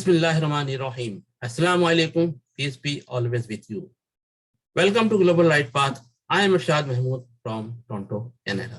Bismillahirrahmanirrahim. Assalamu alaikum. Peace be always with you. Welcome to Global Light Path. I am Irshad Mahmood from Toronto, Canada.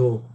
2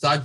7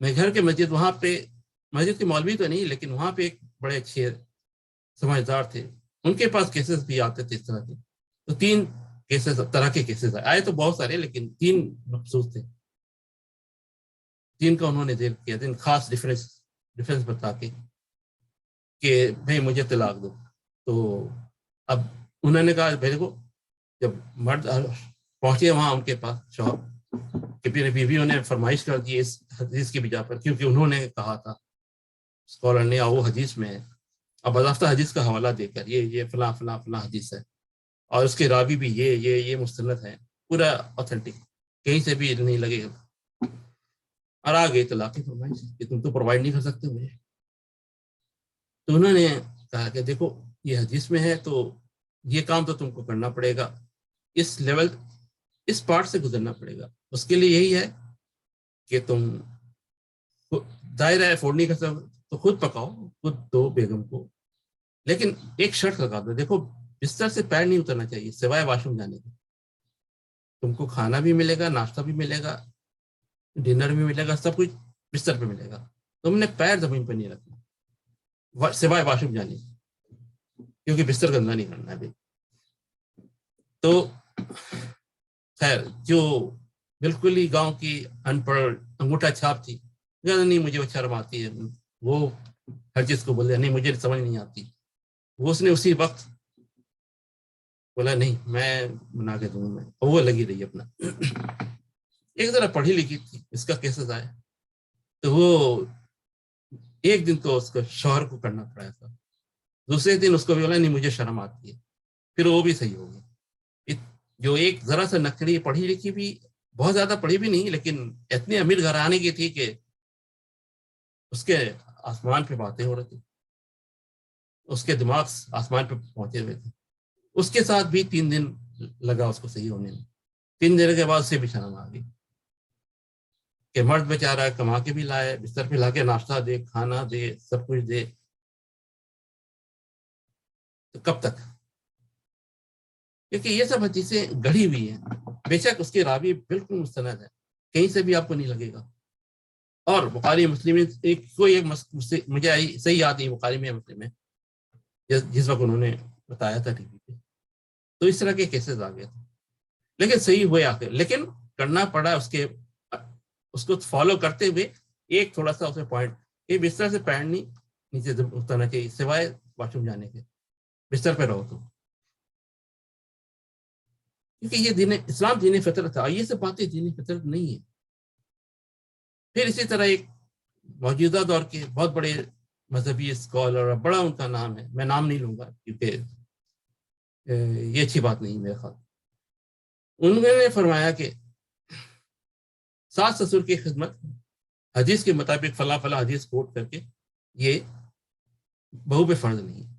میں گھر کے مسجد، وہاں پہ مسجد کے مولوی تو نہیں لیکن وہاں پہ ایک بڑے اچھے سمجھدار تھے، ان کے پاس کیسز بھی آتے تھے اس طرح کے. تو 3 کیسز، طرح کے کیسز آئے تو بہت سارے لیکن 3 مخصوص تھے. 3 کا انہوں نے ذکر کیا تھا خاص ڈیفرنس بتا کے کہ بھائی مجھے طلاق دو. تو اب انہوں نے کہا بھائی دیکھو، جب مرد پہنچے وہاں ان کے پاس شوہر کہ پھر بیویوں نے فرمائش کر دی اس حدیث کی بجا پر، کیونکہ انہوں نے کہا تھا اسکالر نے، وہ حدیث میں ہے. اب باضابطہ حدیث کا حوالہ دے کر یہ فلاں فلاں فلاں حدیث ہے اور اس کے راوی بھی یہ مستند ہے، پورا اوتھینٹک، کہیں سے بھی نہیں لگے گا. اور آ گئی طلاق کی فرمائش کہ تم تو پرووائڈ نہیں کر سکتے مجھے. تو انہوں نے کہا کہ دیکھو یہ حدیث میں ہے تو یہ کام تو تم کو کرنا پڑے گا، اس لیول، اس پارٹ سے گزرنا پڑے گا. اس کے لیے یہی ہے کہ تم دائرہ افورڈ نہیں کر سکتے تو خود پکاؤ، خود دو بیگم کو، لیکن ایک شرط لگا دو، دیکھو بستر سے پیر نہیں اترنا چاہیے سوائے واش روم جانے کے. تم کو کھانا بھی ملے گا، ناشتہ بھی ملے گا، ڈنر بھی ملے گا، سب کچھ بستر پہ ملے گا، تم نے پیر زمین پہ نہیں رکھنا سوائے واش روم جانے کے، کیونکہ بستر گندا نہیں کرنا ہے. تو خیر جو بالکل ہی گاؤں کی ان پڑھ انگوٹھا چھاپ تھی، نہیں مجھے وہ شرم آتی ہے، وہ ہر چیز کو بولے نہیں مجھے سمجھ نہیں آتی، وہ اس نے اسی وقت بولا نہیں میں بنا کے دوں میں، اور وہ لگی رہی اپنا. ایک ذرا پڑھی لکھی تھی، اس کا کیسز آیا تو وہ ایک دن تو اس کو شوہر کو کرنا پڑا تھا، دوسرے دن اس کو بھی بولا نہیں مجھے شرم آتی ہے، پھر وہ بھی صحیح ہو گئی. جو ایک ذرا سا نکڑی پڑھی لکھی بھی، بہت زیادہ پڑھی بھی نہیں لیکن اتنے امیر گھرانے کی تھی کہ اس کے آسمان پہ باتیں ہو رہی تھی، اس کے دماغ آسمان پہ پہنچے ہوئے تھے. اس کے ساتھ بھی 3 دن لگا اس کو صحیح ہونے میں. 3 دن کے بعد سے بھی شرم آ گئی کہ مرد بیچارہ کما کے بھی لائے، بستر پہ لا کے ناشتہ دے، کھانا دے، سب کچھ دے، تو کب تک؟ کیونکہ یہ سب حدیثیں گڑھی ہوئی ہیں، بے شک اس کے راوی بالکل مستند ہے، کہیں سے بھی آپ کو نہیں لگے گا. اور بخاری مسلم کوئی ایک مجھے صحیح یاد نہیں بخاری میں مسلم میں جس وقت انہوں نے بتایا تھا ٹی وی پہ، تو اس طرح کے کیسز آ گئے تھے، لیکن صحیح ہوئے آخر. لیکن کرنا پڑا اس کو فالو کرتے ہوئے ایک تھوڑا سا اس میں پوائنٹ، یہ بستر سے پیر نہیں نیچے اترنا چاہیے سوائے واش روم جانے کے، بستر پہ رہو تو، کیونکہ یہ دین اسلام دین فطرت ہے، یہ سب باتیں دین فطرت نہیں ہے. پھر اسی طرح ایک موجودہ دور کے بہت بڑے مذہبی اسکالر، بڑا ان کا نام ہے، میں نام نہیں لوں گا کیونکہ یہ اچھی بات نہیں میرے خیال. انہوں نے فرمایا کہ ساس سسر کی خدمت حدیث کے مطابق فلاں فلاں حدیث کوٹ کر کے یہ بہو پہ فرض نہیں ہے.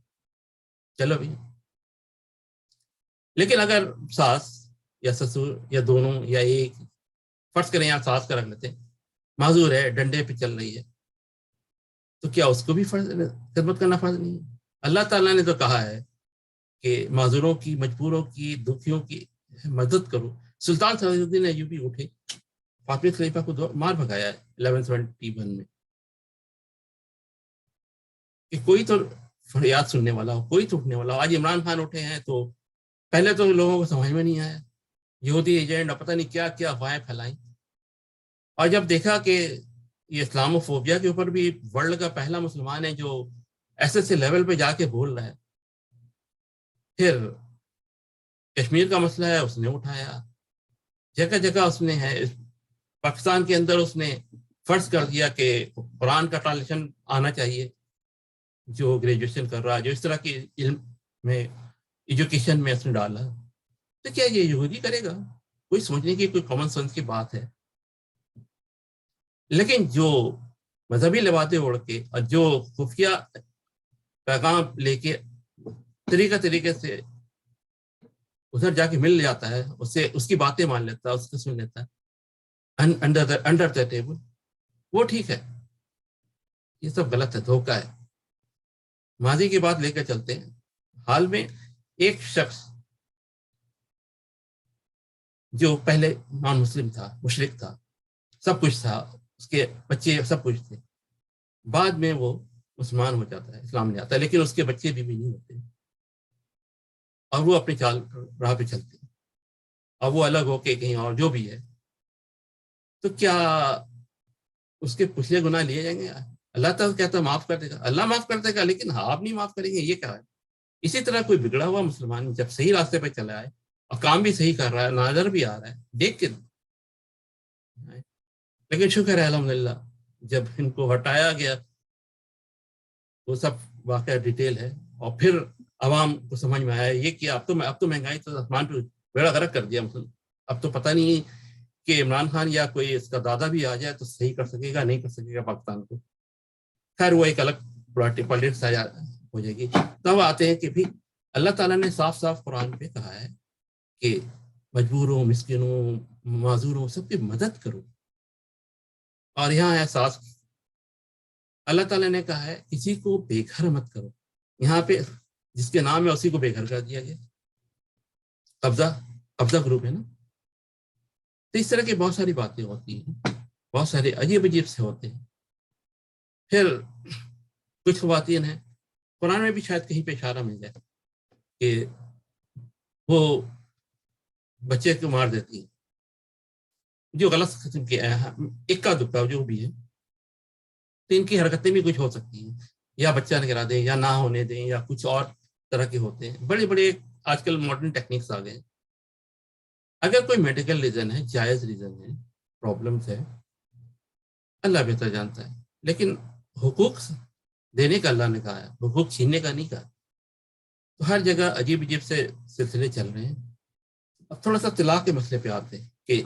چلو بھی، لیکن اگر ساس یا سسر یا دونوں یا ایک، فرض کریں یہاں ساس کا رکھ لیتے، معذور ہے، ڈنڈے پہ چل رہی ہے، تو کیا اس کو بھی فرض خدمت کرنا فرض نہیں ہے؟ اللہ تعالیٰ نے تو کہا ہے کہ معذوروں کی، مجبوروں کی، دکھیوں کی مدد کرو. سلطان صلاح الدین ایوبی اٹھے، فاطمی خلیفہ کو مار بھگایا ہے 1171 میں، کہ کوئی تو فریاد سننے والا ہو، کوئی تو اٹھنے والا ہو. آج عمران خان اٹھے ہیں تو پہلے تو لوگوں کو سمجھ میں نہیں آیا، یہودی ایجنٹ اور پتہ نہیں کیا کیا افواہیں پھیلائیں، اور جب دیکھا کہ یہ اسلام فوبیا کے اوپر بھی ورلڈ کا پہلا مسلمان ہے جو ایسے لیول پہ جا کے بول رہا ہے. پھر کشمیر کا مسئلہ ہے، اس نے اٹھایا، جگہ جگہ اس نے ہے، پاکستان کے اندر اس نے فرض کر دیا کہ قرآن کا ٹرانسلیشن آنا چاہیے، جو گریجویشن کر رہا، جو اس طرح کی علم میں ایجوکیشن میں اس نے ڈالا. تو کیا یہ یہودی کرے گا؟ کوئی سوچنے کی، کوئی کامن سینس کی بات ہے. لیکن جو مذہبی لباسیں اوڑھ کے اور جو خفیہ پیغام لے کے طریقے سے ادھر جا کے مل جاتا ہے، اس کی باتیں مان لیتا ہے، اس کو سن لیتا ہے انڈر دا ٹیبل، وہ ٹھیک ہے. یہ سب غلط ہے، دھوکہ ہے. ماضی کی بات لے کر چلتے ہیں. حال میں ایک شخص جو پہلے نان مسلم تھا، مشرک تھا، سب کچھ تھا، اس کے بچے سب کچھ تھے. بعد میں وہ مسلمان ہو جاتا ہے, اسلام لے آتا ہے, لیکن اس کے بچے بھی نہیں ہوتے اور وہ اپنی چال راہ پہ چلتے ہیں. اور وہ الگ ہو کے کہیں اور جو بھی ہے, تو کیا اس کے پچھلے گناہ لیے جائیں گے؟ اللہ تعالیٰ کہتا ہے معاف کر دے گا, اللہ معاف کر دے گا, لیکن آپ نہیں معاف کریں گے, یہ کیا ہے؟ اسی طرح کوئی بگڑا ہوا مسلمان جب صحیح راستے پہ چلا ہے اور کام بھی صحیح کر رہا ہے, نظر بھی آ رہا ہے, دیکھ کے, لیکن شکر ہے الحمدللہ جب ان کو ہٹایا گیا, وہ سب واقعہ ڈیٹیل ہے, اور پھر عوام کو سمجھ میں آیا یہ کہ اب تو مہنگائی تو آسمان پہ بیڑا غرق کر دیا مسلم. اب تو پتہ نہیں کہ عمران خان یا کوئی اس کا دادا بھی آ جائے تو صحیح کر سکے گا, نہیں کر سکے گا پاکستان کو. خیر وہ ایک الگ پالیٹکس ہو جائے گی. تب آتے ہیں کہ بھی اللہ تعالیٰ نے صاف صاف قرآن پہ کہا ہے کہ مجبوروں, مسکینوں, معذوروں سب کی مدد کرو. اور یہاں احساس اللہ تعالیٰ نے کہا ہے کسی کو بے گھر مت کرو. یہاں پہ جس کے نام ہے اسی کو بے گھر کر دیا گیا. قبضہ گروپ ہے نا. تو اس طرح کی بہت ساری باتیں ہوتی ہیں, بہت سارے عجیب عجیب سے ہوتے ہیں. پھر کچھ خواتین ہیں, قرآن میں بھی شاید کہیں پہ اشارہ مل جائے کہ وہ بچے کو مار دیتی ہیں, جو غلط قسم کے اکا دکا جو بھی ہے. تو ان کی حرکتیں بھی کچھ ہو سکتی ہیں, یا بچہ نگرا دیں یا نہ ہونے دیں, یا کچھ اور طرح کے ہوتے ہیں. بڑے بڑے آج کل ماڈرن ٹیکنیکس آ گئے ہیں. اگر کوئی میڈیکل ریزن ہے, جائز ریزن ہے, پرابلمس ہے, اللہ بہتر جانتا ہے, لیکن حقوق دینے کا اللہ نے کہا ہے, حقوق چھیننے کا نہیں کہا. تو ہر جگہ عجیب عجیب سے سلسلے چل رہے ہیں. اب تھوڑا سا طلاق کے مسئلے پہ آتے ہیں کہ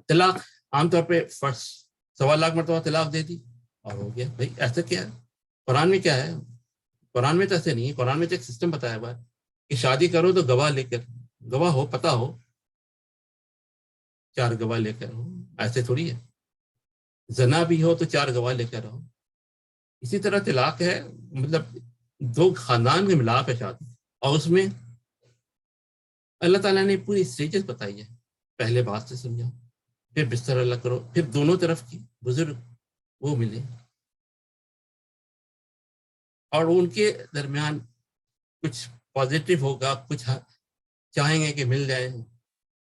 طلاق عام طور پہ فرسٹ 1.25 لاکھ مرتبہ طلاق دے دی اور ہو گیا. بھائی ایسا کیا ہے؟ قرآن میں کیا ہے؟ قرآن میں تو ایسے نہیں ہے. قرآن میں تو ایک سسٹم بتایا ہوا ہے کہ شادی کرو تو گواہ لے کر, گواہ ہو, پتہ ہو, 4 گواہ لے کر ہو. ایسے تھوڑی ہے. زنا بھی ہو تو 4 گواہ لے کر ہو. اسی طرح طلاق ہے, مطلب 2 خاندان میں ملاپ ہے شادی, اور اس میں اللہ تعالیٰ نے پوری اسٹیجز بتائی ہے. پہلے بات سے سمجھاؤ, پھر بستر الگ کرو, پھر دونوں طرف کی بزرگ وہ ملے اور ان کے درمیان کچھ پازیٹیو ہوگا, کچھ چاہیں گے کہ مل جائے,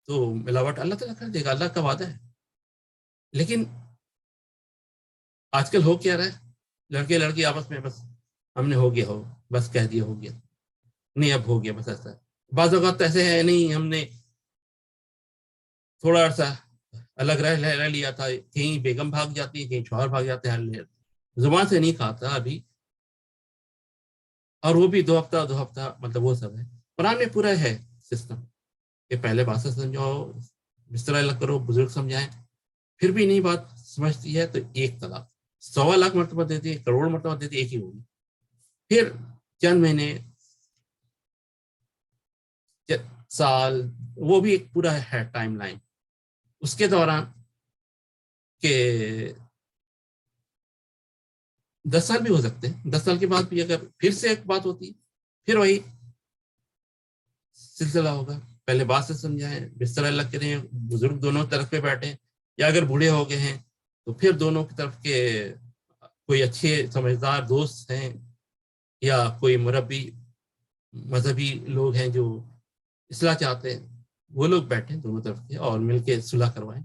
تو ملاوٹ اللہ تعالیٰ کر دے گا, اللہ کا وعدہ ہے. لیکن آج کل ہو کیا رہا ہے, لڑکے لڑکی آپس میں بس ہم نے ہو گیا, ہو بس کہہ دیا ہو گیا, نہیں اب ہو گیا بس ایسا. بعض اوقات ایسے ہے نہیں, ہم نے تھوڑا عرصہ الگ رہ لیا تھا, کہیں بیگم بھاگ جاتی ہے, کہیں شوہر بھاگ جاتے ہیں, زبان سے نہیں کھاتا ابھی, اور وہ بھی 2 ہفتہ مطلب وہ سب ہے. قرآن میں پورا ہے سسٹم کہ پہلے بات سے سمجھاؤ, بستر الگ کرو, بزرگ سمجھائیں, پھر بھی نہیں بات سمجھتی ہے تو 1 طلاق. 1.25 لاکھ مرتبہ دیتی ہے, کروڑ مرتبہ دیتی ہے, ایک ہی ہوگی. پھر چند مہینے, سال, وہ بھی ایک پورا ہے ٹائم لائن. اس کے دوران کہ 10 سال بھی ہو سکتے ہیں, 10 سال کے بعد بھی اگر پھر سے ایک بات ہوتی ہے, پھر وہی سلسلہ ہوگا. پہلے بات سے سمجھائیں, بستر الگ کریں, بزرگ دونوں طرف پہ بیٹھیں, یا اگر بوڑھے ہو گئے ہیں تو پھر دونوں کی طرف کے کوئی اچھے سمجھدار دوست ہیں, یا کوئی مربی مذہبی لوگ ہیں جو اصلاح چاہتے ہیں, وہ لوگ بیٹھیں دونوں طرف کے اور مل کے صلح کروائیں.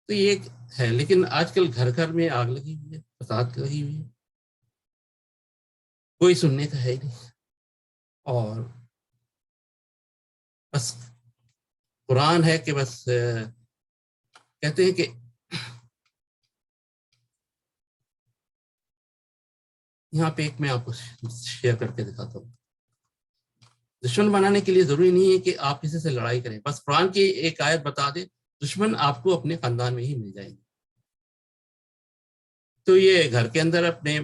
تو یہ ایک ہے. لیکن آج کل گھر گھر میں آگ لگی ہوئی ہے, فساد لگی ہوئی ہے, کوئی سننے کا ہے ہی نہیں. اور بس قرآن ہے کہ بس کہتے ہیں کہ یہاں پہ ایک میں آپ کو شیئر کر کے دکھاتا ہوں. دشمن بنانے کے لیے ضروری نہیں ہے کہ آپ کسی سے لڑائی کریں, بس قرآن کی ایک آیت بتا دیں, دشمن آپ کو اپنے خاندان میں ہی مل جائیں گے. تو یہ گھر کے اندر اپنے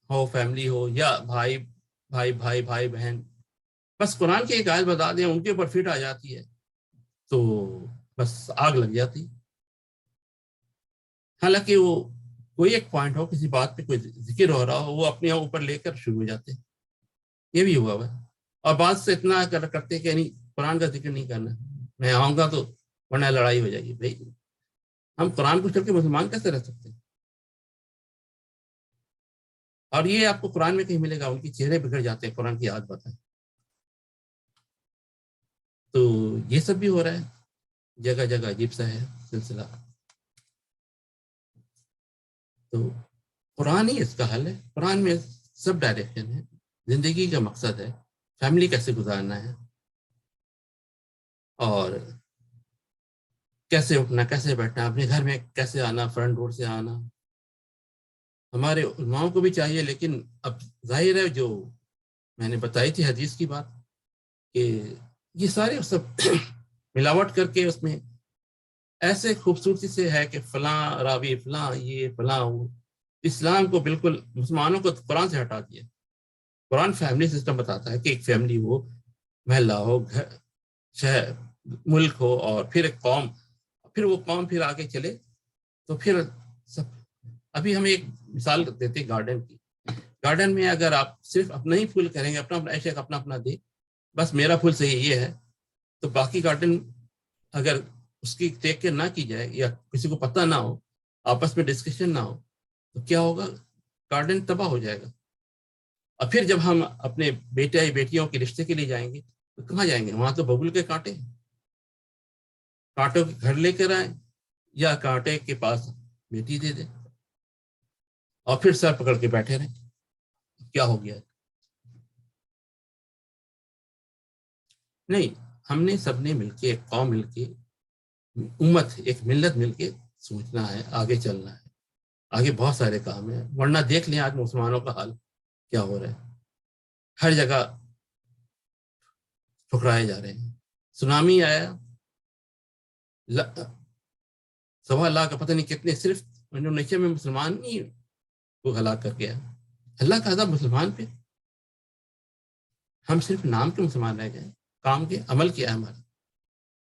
ہو, فیملی ہو, یا بھائی بہن, بس قرآن کی ایک آیت بتا دیں, ان کے اوپر فٹ آ جاتی ہے تو بس آگ لگ جاتی. حالانکہ وہ کوئی ایک پوائنٹ ہو, کسی بات پہ کوئی ذکر ہو رہا ہو, وہ اپنے اوپر لے کر شروع ہو جاتے ہیں. یہ بھی ہوا ہے. اور بات سے اتنا کرتے کہ نہیں قرآن کا ذکر نہیں کرنا, میں آؤں گا تو ورنہ لڑائی ہو جائے گی. بھائی ہم قرآن کو چھوڑ کے مسلمان کیسے رہ سکتے ہیں؟ اور یہ آپ کو قرآن میں کہیں ملے گا، ان کے چہرے بگڑ جاتے ہیں قرآن کی یاد بتائیں. تو یہ سب بھی ہو رہا ہے، جگہ جگہ عجیب سا ہے سلسلہ. تو قرآن ہی اس کا حل ہے. قرآن میں سب ڈائریکشن ہے، زندگی کا مقصد ہے، فیملی کیسے گزارنا ہے، اور کیسے اٹھنا، کیسے بیٹھنا، اپنے گھر میں کیسے آنا، فرنٹ ڈور سے آنا. ہمارے علماؤں کو بھی چاہیے، لیکن اب ظاہر ہے جو میں نے بتائی تھی حدیث کی بات، کہ یہ سارے سب ملاوٹ کر کے اس میں ایسے خوبصورتی سے ہے کہ فلاں راوی، فلاں یہ، فلاں وہ. اسلام کو بالکل مسلمانوں کو قرآن سے ہٹا دیا. قرآن فیملی سسٹم بتاتا ہے کہ ایک فیملی ہو، محلہ ہو، گھر، شہر، ملک ہو، اور پھر ایک قوم، پھر وہ قوم پھر آگے چلے. تو پھر سب. ابھی ہم ایک مثال دیتے ہیں گارڈن کی. گارڈن میں اگر آپ صرف اپنا ہی پھول کریں گے، اپنا اپنا ایسے اپنا اپنا دے، بس میرا پھول صحیح یہ ہے، تو باقی گارڈن اگر اس کی ٹیک کیئر نہ کی جائے، یا کسی کو پتہ نہ ہو، آپس میں ڈسکشن نہ ہو، تو کیا ہوگا؟ گارڈن تباہ ہو جائے گا. اور پھر جب ہم اپنے بیٹے یا بیٹیوں کے رشتے کے لیے جائیں گے تو کہاں جائیں گے؟ وہاں تو ببول کے کانٹے، کانٹوں کے گھر لے کر آئیں، یا کانٹے کے پاس بیٹی دے دیں، اور پھر سر پکڑ کے بیٹھے رہیں. کیا ہو گیا؟ نہیں، ہم نے سب نے مل کے، ایک قوم مل کے، امت، ایک ملت مل کے سوچنا ہے، آگے چلنا ہے. آگے بہت سارے کام ہیں، ورنہ دیکھ لیں آج مسلمانوں کا حال کیا ہو رہا ہے. ہر جگہ ٹھکرائے جا رہے ہیں. سونامی آیا، 1.25 لاکھ، پتہ نہیں کتنے صرف انڈونیشیا میں مسلمان ہی کو ہلاک کر گیا. اللہ کا عذاب مسلمان پہ. ہم صرف نام کے مسلمان رہ گئے، کام کے عمل کیا ہے ہمارا.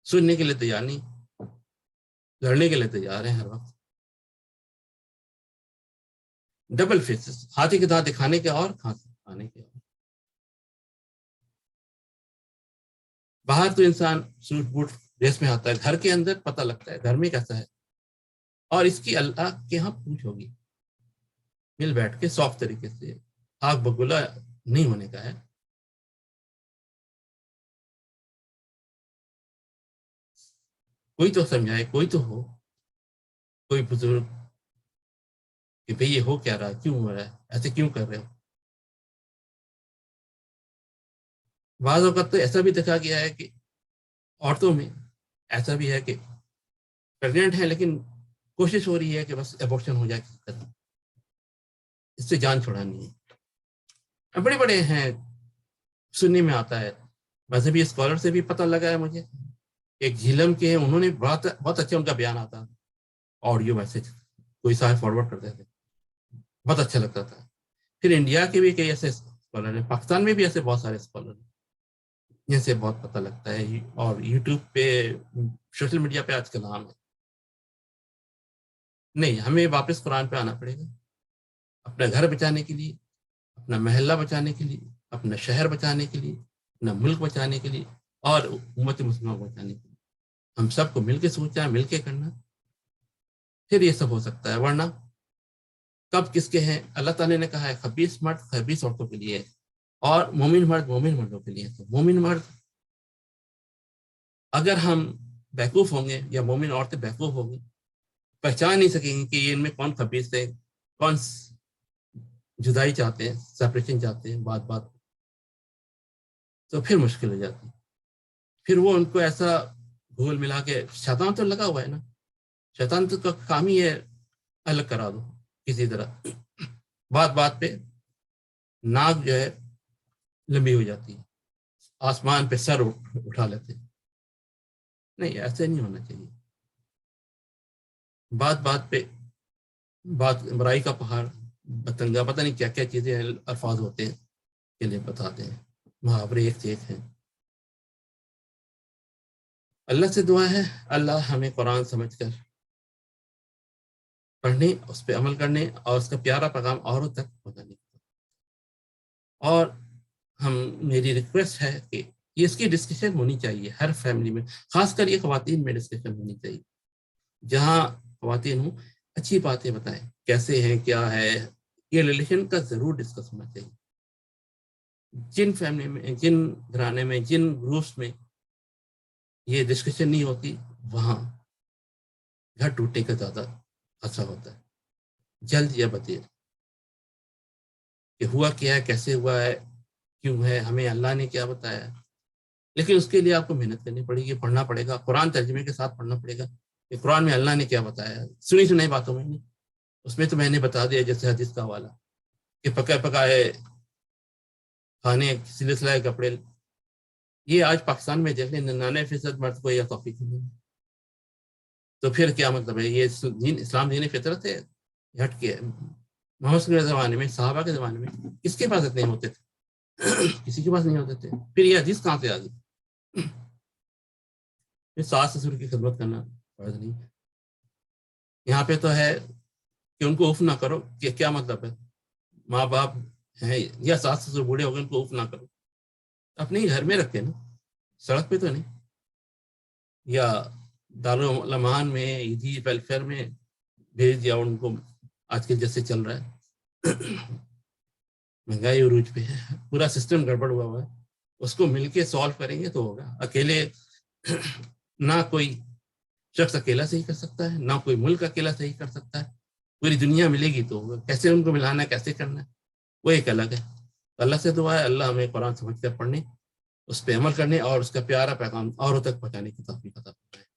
سننے کے لیے تیار نہیں، لڑنے کے لیے تیار ہیں ہر وقت. ڈبل فیسز، ہاتھی کے دانت دکھانے کے اور کھانے کے اور. باہر تو انسان سوٹ بوٹ ڈریس میں آتا ہے، گھر کے اندر پتہ لگتا ہے گھر میں کیسا ہے. اور اس کی اللہ کے ہاں پوچھ ہوگی، مل بیٹھ کے سافٹ طریقے سے. آگ بگولا نہیں ہونے کا ہے. کوئی تو سمجھائے، کوئی تو ہو، کوئی بزرگ، کہ بھئی یہ ہو کیا رہا ہے، کیوں ہو رہا ہے، ایسے کیوں کر رہے ہو. بعض اوقات تو ایسا بھی دیکھا گیا ہے کہ عورتوں میں ایسا بھی ہے کہ پریگنٹ ہے، لیکن کوشش ہو رہی ہے کہ بس ایبورشن ہو جائے کسی طرح، اس سے جان چھڑانی ہے. بڑے بڑے ہیں، سننے میں آتا ہے. مذہبی اسکالر سے بھی پتہ لگا ہے مجھے، ایک جھیلم کے ہیں، انہوں نے بہت اچھا ان کا بیان آتا، آڈیو میسج کوئی صاحب فارورڈ کرتے تھے، بہت اچھا لگتا تھا. پھر انڈیا کے بھی کئی ایسے اسکالر ہیں، پاکستان میں بھی ایسے بہت سارے اسکالر ہیں جن سے بہت پتہ لگتا ہے. اور یوٹیوب پہ، سوشل میڈیا پہ آج کل عام ہے. نہیں، ہمیں واپس قرآن پہ آنا پڑے گا، اپنا گھر بچانے کے لیے، اپنا محلہ بچانے کے لیے، اپنا شہر بچانے کے لیے، اپنا ملک بچانے کے لیے، اور امت مسلمہ کو بچانے کے لیے. ہم سب کو مل کے سوچنا، مل کے کرنا، پھر یہ سب ہو سکتا ہے. ورنہ کب کس کے ہیں؟ اللہ تعالیٰ نے کہا ہے خبیث مرد خبیث عورتوں کے لیے، اور مومن مرد مومن مردوں کے لیے. تو مومن مرد اگر ہم بیوقوف ہوں گے، یا مومن عورتیں بیوقوف ہوں گی، پہچان نہیں سکیں گے کہ یہ ان میں کون خبیث ہے، کون جدائی چاہتے ہیں، سیپریشن چاہتے ہیں بات بات، تو پھر مشکل ہو جاتی. پھر وہ ان کو ایسا گھول ملا کے، شیطان تو لگا ہوا ہے نا، شیطان تو کا کام ہی ہے الگ کرا دو کسی طرح. بات بات پہ ناک جو ہے لمبی ہو جاتی ہے، آسمان پہ سر اٹھا لیتے ہیں. نہیں، ایسے نہیں ہونا چاہیے. بات بات پہ بات، برائی کا پہاڑ، بتنگا، پتہ نہیں کیا کیا چیزیں الفاظ ہوتے ہیں کے لیے بتاتے ہیں، محاورے ایک سے ایک ہیں. اللہ سے دعا ہے اللہ ہمیں قرآن سمجھ کر پڑھنے، اس پہ عمل کرنے، اور اس کا پیارا پیغام اوروں تک پہنچانے. اور میری ریکویسٹ ہے کہ یہ اس کی ڈسکشن ہونی چاہیے ہر فیملی میں، خاص کر یہ خواتین میں ڈسکشن ہونی چاہیے، جہاں خواتین ہوں، اچھی باتیں بتائیں، کیسے ہیں، کیا ہے، یہ ریلیشن کا ضرور ڈسکس ہونا چاہیے. جن فیملی میں، جن گھرانے میں، جن گروپس میں یہ ڈسکشن نہیں ہوتی، وہاں گھر ٹوٹنے کا زیادہ خطرہ ہوتا ہے، جلد یا بدیر. کہ ہوا کیا ہے، کیسے ہوا ہے، کیوں ہے، ہمیں اللہ نے کیا بتایا. لیکن اس کے لیے آپ کو محنت کرنی پڑے گی، پڑھنا پڑے گا، قرآن ترجمے کے ساتھ پڑھنا پڑے گا کہ قرآن میں اللہ نے کیا بتایا. سنی سنائی باتوں میں نہیں، اس میں تو میں نے بتا دیا جیسے حدیث کا حوالہ کہ پکائے پکائے کھانے، سلسلہ کپڑے. یہ آج پاکستان میں دیکھ لیں 99% مرد کو یہ توفیق نہیں ہے. تو پھر کیا مطلب ہے؟ یہ دین، اسلام دین فطرت ہے، ہٹ کے. محمد صلی اللہ کے زمانے میں، صحابہ کے زمانے میں کس کے پاس اتنے ہوتے تھے؟ کسی کے پاس نہیں ہوتے تھے. پھر یہ حدیث کہاں سے آ گئی؟ پھر ساس سسر کی خدمت کرنا فرض نہیں. یہاں پہ تو ہے کہ ان کو اف نہ کرو، کہ کیا مطلب ہے؟ ماں باپ ہیں یا ساس سسر بوڑھے ہو گئے، ان کو اف نہ کرو. اپنے ہی گھر میں رکھے نا، سڑک پہ تو نہیں. یا دارالعلومان میں، عیدی ویلفیئر میں بھیج دیا ان کو. آج کل جیسے چل رہا ہے، مہنگائی عروج پہ ہے، پورا سسٹم گڑبڑ ہوا ہے. اس کو مل کے سالو کریں گے تو ہوگا. اکیلے نہ کوئی شخص اکیلا صحیح کر سکتا ہے، نہ کوئی ملک اکیلا صحیح کر سکتا ہے. پوری دنیا ملے گی تو ہوگا. کیسے ان کو ملانا ہے، کیسے کرنا ہے، وہ ایک الگ ہے. اللہ سے دعا ہے اللہ ہمیں قرآن سمجھ کر پڑھنے، اس پہ عمل کرنے اور اس کا پیارا پیغام اوروں تک پہنچانے کی توفیق عطا فرمائے.